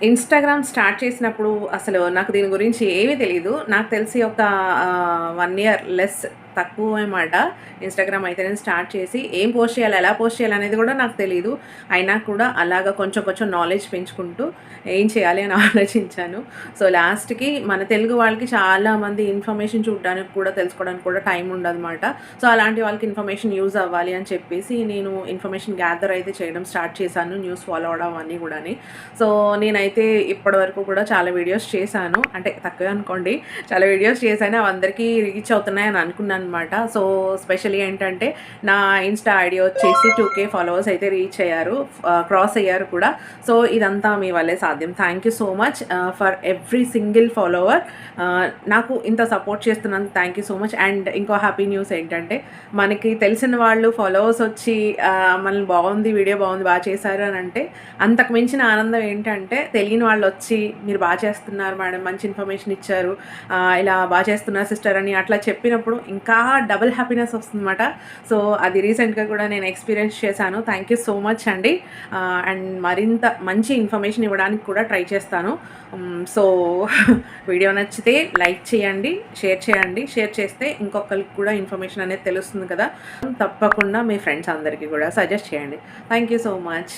Instagram start చేసినప్పుడు అసలు నాకు దీని గురించి ఏమీ తెలీదు. నాకు తెలిసి ఒక 1 ఇయర్ లెస్ తక్కువే మాట. ఇన్‌స్టాగ్రామ్ అయితే నేను స్టార్ట్ చేసి ఏం పోస్ట్ చేయాలి, ఎలా పోస్ట్ చేయాలి అనేది కూడా నాకు తెలీదు. అయినా కూడా అలాగా కొంచెం కొంచెం నాలెడ్జ్ పెంచుకుంటూ ఏం చేయాలి అని ఆలోచించాను. సో, లాస్ట్‌కి మన తెలుగు వాళ్ళకి చాలామంది ఇన్ఫర్మేషన్ చూడడానికి కూడా, తెలుసుకోవడానికి కూడా టైం ఉండదనమాట. సో, అలాంటి వాళ్ళకి ఇన్ఫర్మేషన్ యూజ్ అవ్వాలి అని చెప్పేసి నేను ఇన్ఫర్మేషన్ గ్యాదర్ అయితే చేయడం స్టార్ట్ చేశాను. న్యూస్ ఫాలో అవ్వడం అన్నీ కూడాని. సో, నేనైతే ఇప్పటివరకు కూడా చాలా వీడియోస్ చేశాను. అంటే తక్కువే అనుకోండి. చాలా వీడియోస్ చేశాను. అవి అందరికీ రీచ్ అవుతున్నాయని అనుకున్నాననమాట. సో, స్పెషల్లీ ఏంటంటే నా ఇన్‌స్టా ఐడీ వచ్చేసి 2K ఫాలోవర్స్ అయితే రీచ్ అయ్యారు. క్రాస్ అయ్యారు కూడా. సో, ఇదంతా మీ వల్లే సాధ్యం. Thank you so much for every single follower. నాకు ఇంత సపోర్ట్ చేస్తున్నందుకు thank you so much. And ఇంకో హ్యాపీ న్యూస్ ఏంటంటే మనకి తెలిసిన వాళ్ళు ఫాలోవర్స్ వచ్చి మనల్ని బాగుంది, వీడియో బాగుంది, బాగా చేశారు అని అంటే అంతకు మించిన ఆనందం ఏంటంటే తెలియని వాళ్ళు వచ్చి మీరు బాగా చేస్తున్నారు మేడం, మంచి ఇన్ఫర్మేషన్ ఇచ్చారు, ఇలా బాగా చేస్తున్నారు సిస్టర్ అని అట్లా చెప్పినప్పుడు ఇంకా డబుల్ హ్యాపీనెస్ వస్తుందన్నమాట. సో, అది రీసెంట్గా కూడా నేను ఎక్స్పీరియన్స్ చేశాను. థ్యాంక్ యూ సో మచ్ అండి. అండ్ మరింత మంచి ఇన్ఫర్మేషన్ ఇవ్వడానికి కూడా ట్రై చేస్తాను. సో, వీడియో నచ్చితే లైక్ చేయండి, షేర్ చేయండి. షేర్ చేస్తే ఇంకొకరికి కూడా ఇన్ఫర్మేషన్ అనేది తెలుస్తుంది కదా. తప్పకుండా మీ ఫ్రెండ్స్ అందరికీ కూడా సజెస్ట్ చేయండి. Thank you so much.